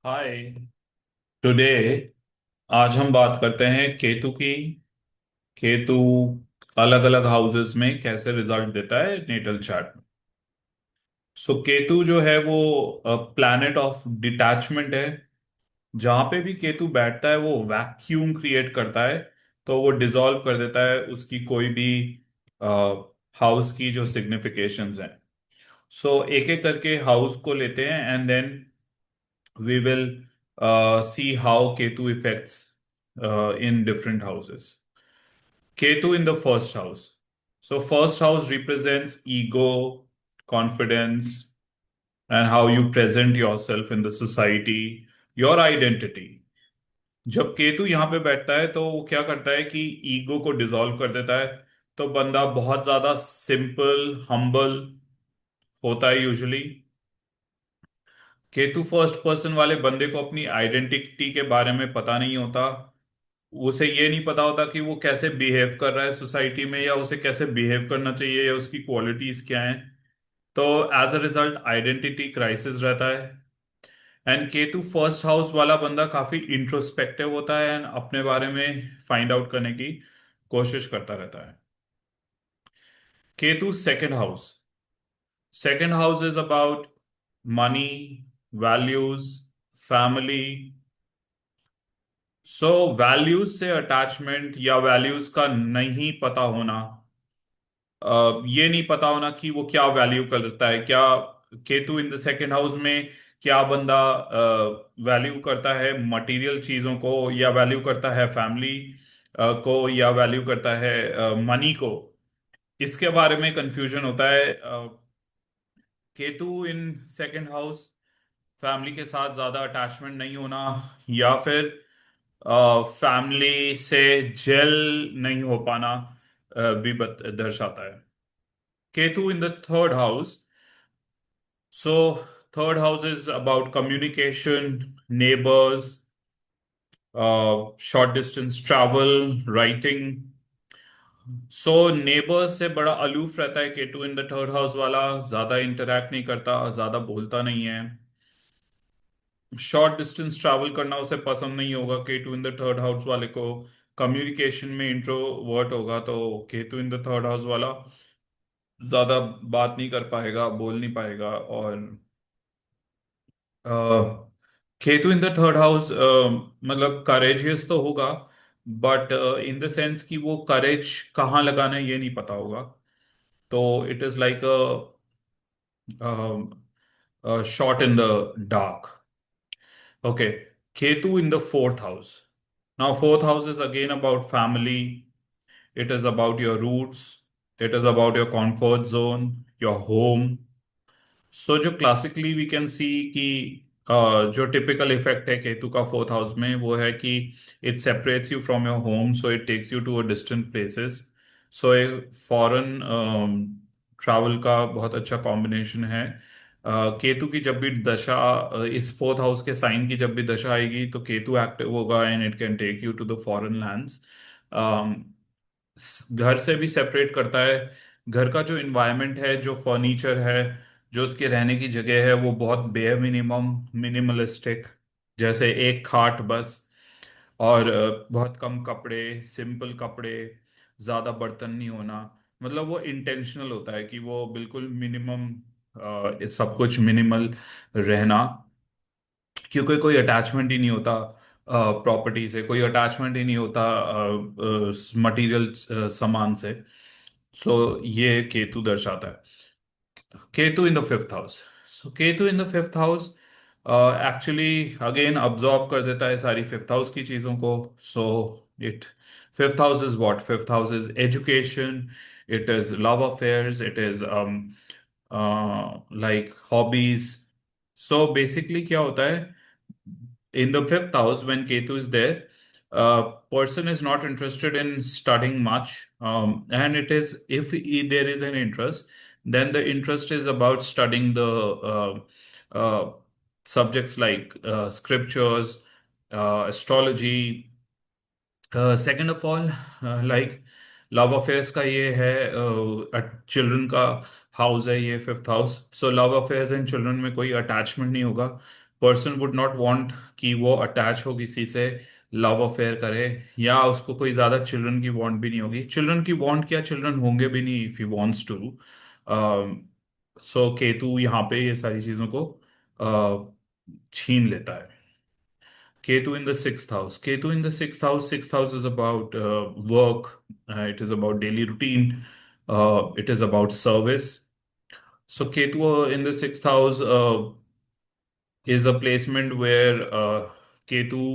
हाय। Today आज हम बात करते हैं केतु की। केतु अलग अलग हाउसेस में कैसे रिजल्ट देता है नेटल चार्ट में। सो केतु जो है वो प्लैनेट ऑफ डिटैचमेंट है। जहां पे भी केतु बैठता है वो वैक्यूम क्रिएट करता है। तो वो डिसॉल्व कर देता है उसकी कोई भी हाउस की जो सिग्निफिकेशंस हैं। सो एक एक करके हाउस को लेते हैं and then we will see how Ketu affects in different houses. Ketu in the first house. So, first house represents ego, confidence, and how you present yourself in the society, your identity. जब केतु यहाँ पे बैठता है तो वो क्या करता है कि ईगो को डिसॉल्व कर देता है। तो बंदा बहुत ज्यादा सिंपल हम्बल होता है यूजुअली। केतु फर्स्ट पर्सन वाले बंदे को अपनी आइडेंटिटी के बारे में पता नहीं होता। उसे ये नहीं पता होता कि वो कैसे बिहेव कर रहा है सोसाइटी में या उसे कैसे बिहेव करना चाहिए या उसकी क्वालिटीज क्या हैं। तो as a result identity crisis रहता है। एंड केतु फर्स्ट हाउस वाला बंदा काफी इंट्रोस्पेक्टिव होता है एंड अपने बारे में फाइंड आउट करने की कोशिश करता रहता है। Ketu second house. Second house is about money, values, family. So values से अटैचमेंट या वैल्यूज का नहीं पता होना। ये नहीं पता होना कि वो क्या वैल्यू करता है। क्या Ketu in the second house में क्या बंदा वैल्यू करता है मटेरियल चीजों को या वैल्यू करता है फैमिली को या वैल्यू करता है मनी को। इसके बारे में कंफ्यूजन होता है। Ketu in second house family के साथ ज्यादा अटैचमेंट नहीं होना या फिर फैमिली से जेल नहीं हो पाना भी दर्शाता है। Ketu in the third house. So, third house is about communication, neighbors, short distance travel, writing. So neighbours से बड़ा अलूफ रहता है केटू इन द थर्ड हाउस वाला। ज्यादा इंटरेक्ट नहीं करता, ज्यादा बोलता नहीं है। शॉर्ट डिस्टेंस ट्रैवल करना उसे पसंद नहीं होगा केटू इन द थर्ड हाउस वाले को। कम्युनिकेशन में इंट्रोवर्ट होगा तो Ketu in the third house वाला ज्यादा बात नहीं कर पाएगा, बोल नहीं पाएगा। और Ketu in the third house मतलब करेजियस तो होगा बट इन द सेंस कि वो करेज कहाँ लगाना है ये नहीं पता होगा। तो it is like a shot in the dark. Okay. Ketu in the fourth house. Now fourth house is again about family. It is about your roots. It is about your comfort zone, your home. So जो classically we can see कि जो typical effect है केतु का fourth house में वो है कि it separates you from your home, so it takes you to a distant places. So a foreign travel का बहुत अच्छा कॉम्बिनेशन है। केतु की जब भी दशा इस फोर्थ हाउस के साइन की जब भी दशा आएगी तो केतु एक्टिव होगा and it can take you to the foreign lands. घर से भी सेपरेट करता है। घर का जो इन्वायरमेंट है, जो फर्नीचर है, जो उसके रहने की जगह है वो बहुत बेयर मिनिमम, मिनिमलिस्टिक। जैसे एक खाट बस। और बहुत कम कपड़े, सिंपल कपड़े, ज्यादा बर्तन नहीं होना। मतलब वो इंटेंशनल होता है कि वो बिल्कुल मिनिमम सब कुछ मिनिमल रहना। क्योंकि कोई अटैचमेंट ही नहीं होता प्रॉपर्टी से, कोई अटैचमेंट ही नहीं होता मटेरियल सामान से। सो ये केतु दर्शाता है। Ketu in the fifth house. So Ketu in the fifth house actually again absorb कर देता है सारी फिफ्थ हाउस की चीजों को। So it fifth house is what? Fifth house is education, it is love affairs, it is like hobbies. So basically क्या होता है in the fifth house when Ketu is there, person is not interested in studying much, and it is if there is an interest, then the interest is about studying the uh, subjects like scriptures, astrology. Second of all like love affairs का ये है, children का house है ये fifth house. So love affairs and children में कोई attachment नहीं होगा। पर्सन वुड नॉट वांट कि वो अटैच हो किसी से, लव अफेयर करे, या उसको कोई ज्यादा चिल्ड्रन की वांट भी नहीं होगी। चिल्ड्रन की वांट क्या, चिल्ड्रन होंगे भी नहीं इफ ही वांट्स टू। सो केतु यहाँ पे ये सारी चीजों को छीन लेता है। Ketu in the sixth house. Ketu in the sixth house. Sixth house is about work. It is about daily routine. It is about service. So Ketu in the sixth house is a placement where Ketu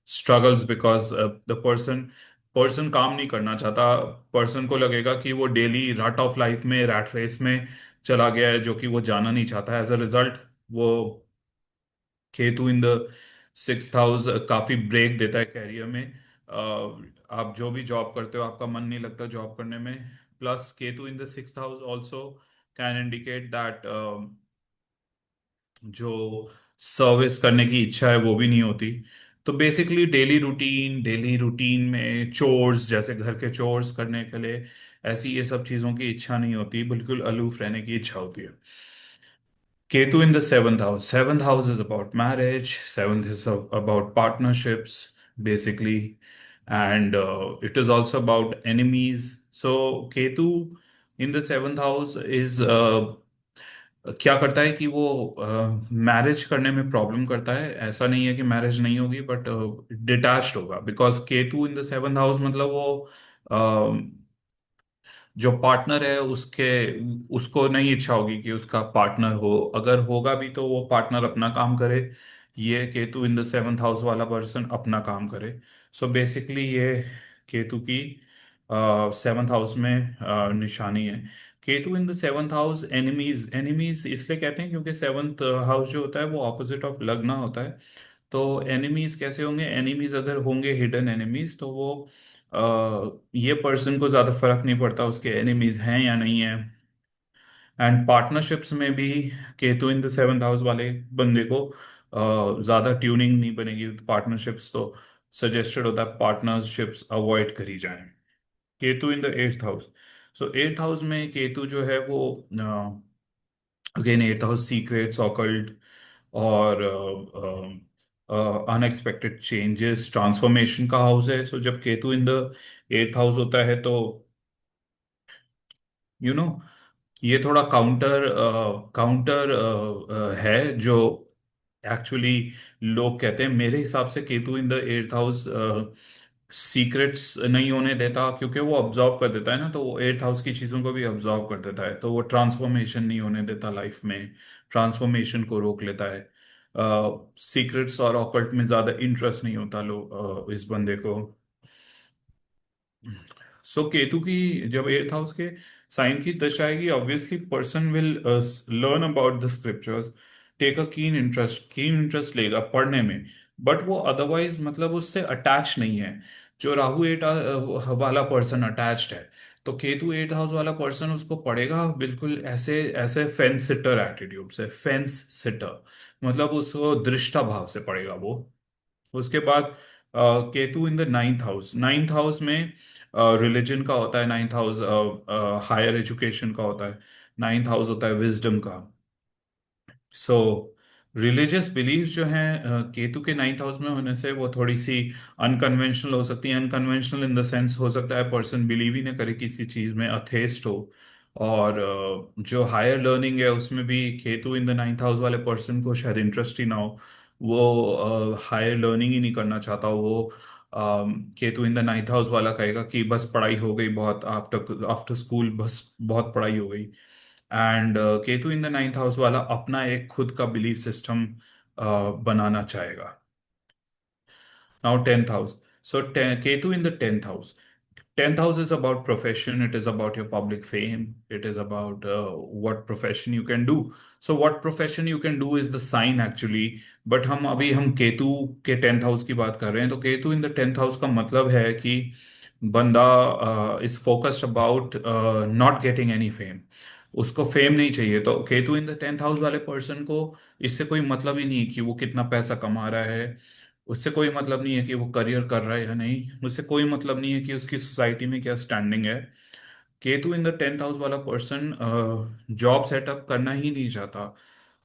struggles because the person काम नहीं करना चाहता। Person को लगेगा कि वो daily रट of life में, रैट रेस में चला गया है, जो कि वो जाना नहीं चाहता। एज अ रिजल्ट वो Ketu in the sixth house काफी ब्रेक देता है कैरियर में। आप जो भी जॉब करते हो आपका मन नहीं लगता जॉब करने में। Plus Ketu in the sixth house also can indicate that जो सर्विस करने की इच्छा है वो भी नहीं होती। तो बेसिकली डेली रूटीन में चोर्स, जैसे घर के चोर्स करने के लिए, ऐसी ये सब चीज़ों की इच्छा नहीं होती, बिल्कुल अलूफ रहने की इच्छा होती है। Ketu in the seventh house. Seventh house is about marriage. Seventh is about partnerships, basically, and it is also about enemies. So Ketu in the seventh house is क्या करता है कि वो मैरिज करने में प्रॉब्लम करता है। ऐसा नहीं है कि मैरिज नहीं होगी, बट डिटैच्ड होगा, because Ketu in the seventh house मतलब वो जो पार्टनर है उसके, उसको नहीं इच्छा होगी कि उसका पार्टनर हो, अगर होगा भी तो वो पार्टनर अपना काम करे। ये Ketu in the seventh house वाला पर्सन अपना काम करे। सो बेसिकली ये केतु की सेवन्थ हाउस में निशानी है। Ketu in the seventh house, enemies, enemies इसलिए कहते हैं क्योंकि सेवन्थ हाउस जो होता है वो ऑपोजिट ऑफ लग्न होता है। तो एनिमीज कैसे होंगे, एनिमीज अगर होंगे हिडन एनिमीज, तो वो ये पर्सन को ज्यादा फर्क नहीं पड़ता उसके एनिमीज हैं या नहीं है। एंड पार्टनरशिप्स में भी Ketu in the seventh house वाले बंदे को ज्यादा ट्यूनिंग नहीं बनेगी पार्टनरशिप्स। तो सजेस्टेड होता है पार्टनरशिप्स अवॉइड करी जाएं। Ketu in the eighth house. So eighth house में केतु जो है वो again eighth house secrets, occult और अनएक्सपेक्टेड चेंजेस, ट्रांसफॉर्मेशन का हाउस है। सो जब Ketu in the eighth house होता है तो यू नो ये थोड़ा काउंटर काउंटर है, जो एक्चुअली लोग कहते हैं। मेरे हिसाब से Ketu in the eighth house secrets नहीं होने देता, क्योंकि वो ऑब्जॉर्व कर देता है ना, तो वो एट्थ हाउस की चीज़ों को भी ऑब्जॉर्व कर देता है, तो वो ट्रांसफॉर्मेशन नहीं होने देता लाइफ में, ट्रांसफॉर्मेशन को रोक लेता है। सीक्रेट्स और ऑकल्ट में ज़्यादा इंटरेस्ट नहीं होता लोग इस बंदे को। सो केतु की जब एट्थ हाउस के साइन की दशा आएगी, obviously person will learn about the scriptures, take a keen interest लेगा पढ़ने में। बट वो अदरवाइज मतलब उससे अटैच नहीं है। जो राहु एट वाला पर्सन अटैच्ड है, तो केतु एट हाउस वाला पर्सन उसको पढ़ेगा बिल्कुल ऐसे ऐसे फेंस सिटर एटीट्यूड से, फेंस सिटर मतलब उसको दृष्टा भाव से पढ़ेगा वो। उसके बाद Ketu in the ninth house. Ninth house में रिलीजन का होता है, नाइन्थ हाउस हायर एजुकेशन का होता है, नाइन्थ हाउस होता है विजडम का। सो रिलीजियस बिलीफ जो हैं केतु के नाइन्थ हाउस में होने से वो थोड़ी सी अनकन्वेंशनल हो सकती है। अनकन्वेंशनल इन द सेंस हो सकता है पर्सन बिलीव ही ना करे किसी चीज में, अथेस्ट हो। और जो हायर लर्निंग है उसमें भी Ketu in the ninth house वाले पर्सन को शायद इंटरेस्ट ही ना हो, वो हायर लर्निंग ही नहीं करना चाहता वो। Ketu in the ninth house वाला कहेगा कि बस पढ़ाई हो गई बहुत, आफ्टर आफ्टर स्कूल बस बहुत पढ़ाई हो गई। And Ketu in the ninth house वाला अपना एक खुद का बिलीफ सिस्टम बनाना चाहेगा। Now tenth house. So Ketu in the tenth house. Tenth house is about profession. It is about your public fame. It is about what profession you can do. So what profession you can do is the sign actually. But हम केतु के tenth house की बात कर रहे हैं, तो Ketu in the tenth house का मतलब है कि बंदा is focused about not getting any fame. उसको फेम नहीं चाहिए। तो Ketu in the tenth house वाले पर्सन को इससे कोई मतलब ही नहीं है कि वो कितना पैसा कमा रहा है, उससे कोई मतलब नहीं है कि वो करियर कर रहा है या नहीं, उससे कोई मतलब नहीं है कि उसकी सोसाइटी में क्या स्टैंडिंग है। Ketu in the tenth house वाला पर्सन जॉब सेटअप करना ही नहीं चाहता।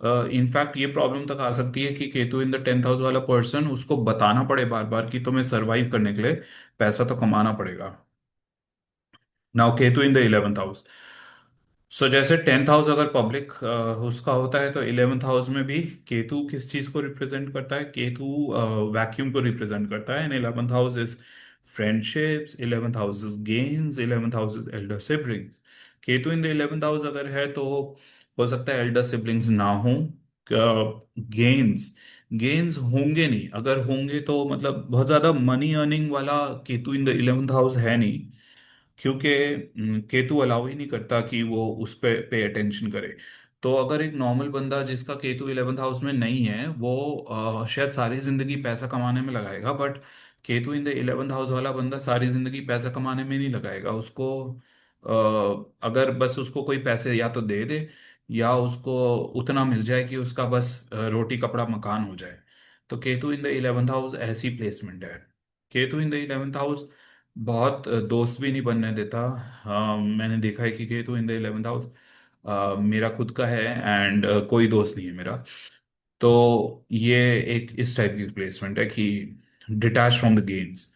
इनफैक्ट ये प्रॉब्लम तक आ सकती है कि Ketu in the 10th house वाला पर्सन, उसको बताना पड़े बार बार कि तुम्हें सरवाइव करने के लिए पैसा तो कमाना पड़ेगा। Now Ketu in the 11th house. So जैसे 10th हाउस अगर पब्लिक उसका होता है, तो 11th हाउस में भी केतु किस चीज को रिप्रेजेंट करता है? केतु वैक्यूम को रिप्रेजेंट करता है। And 11th house is friendships, 11th house is gains, 11th house is Elder siblings. Ketu in the 11th house अगर है तो हो सकता है एल्डर सिबलिंग्स ना हो, गेन्स गेन्स होंगे नहीं, अगर होंगे तो मतलब बहुत ज्यादा मनी अर्निंग वाला Ketu in the 11th house है नहीं, क्योंकि केतु अलाउ ही नहीं करता कि वो उस पे अटेंशन करे। तो अगर एक नॉर्मल बंदा जिसका केतु 11th हाउस में नहीं है, वो शायद सारी जिंदगी पैसा कमाने में लगाएगा, but Ketu in the 11th house वाला बंदा सारी जिंदगी पैसा कमाने में नहीं लगाएगा। उसको अगर बस उसको कोई पैसे या तो दे दे, या उसको उतना मिल जाए कि उसका बस रोटी कपड़ा मकान हो जाए। तो Ketu in the 11th house ऐसी प्लेसमेंट है। Ketu in the 11th house बहुत दोस्त भी नहीं बनने देता। मैंने देखा है कि Ketu in the 11th house मेरा खुद का है, एंड कोई दोस्त नहीं है मेरा। तो ये एक इस टाइप की प्लेसमेंट है कि detach from the games.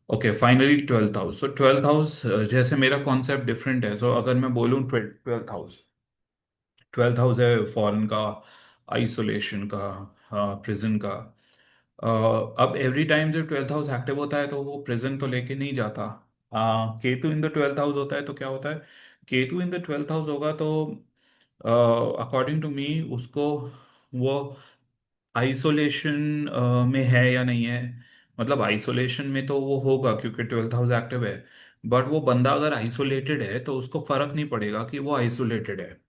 Okay, finally 12th house. So 12th house, जैसे मेरा कॉन्सेप्ट डिफरेंट है। सो अगर मैं बोलूँ 12th हाउस, 12th हाउस है फॉरेन का, आइसोलेशन का, प्रिजन का। अ, अब एवरी टाइम जब 12th हाउस एक्टिव होता है तो वो प्रिजन तो लेके नहीं जाता। Ketu in the 12th house होता है तो क्या होता है? Ketu in the 12th house होगा तो अकॉर्डिंग टू मी उसको वो आइसोलेशन में है या नहीं है। मतलब आइसोलेशन में तो वो होगा क्योंकि 12th हाउस एक्टिव है, बट वो बंदा अगर आइसोलेटेड है तो उसको फर्क नहीं पड़ेगा कि वो आइसोलेटेड है।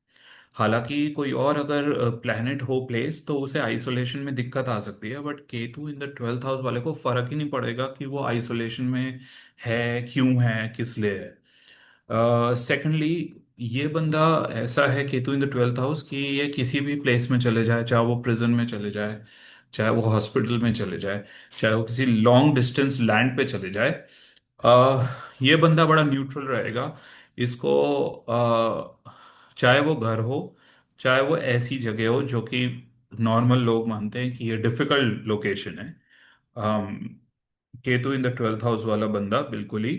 हालांकि कोई और अगर प्लेनेट हो प्लेस तो उसे आइसोलेशन में दिक्कत आ सकती है, but Ketu in the 12th house वाले को फर्क ही नहीं पड़ेगा कि वो आइसोलेशन में है, क्यों है, किस लिए है। सेकेंडली, ये बंदा ऐसा है Ketu in the 12th house कि ये किसी भी प्लेस में चले जाए, चाहे वो प्रिजन में चले जाए, चाहे वो हॉस्पिटल में चले जाए, चाहे वो किसी लॉन्ग डिस्टेंस लैंड पे चले जाए, ये बंदा बड़ा न्यूट्रल रहेगा। इसको चाहे वो घर हो, चाहे वो ऐसी जगह हो जो कि नॉर्मल लोग मानते हैं कि ये डिफिकल्ट लोकेशन है, Ketu in the 12th house वाला बंदा बिल्कुल ही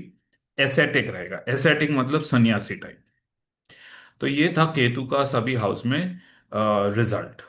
एसेटिक रहेगा। एसेटिक मतलब सन्यासी टाइप। तो ये था केतु का सभी हाउस में रिजल्ट।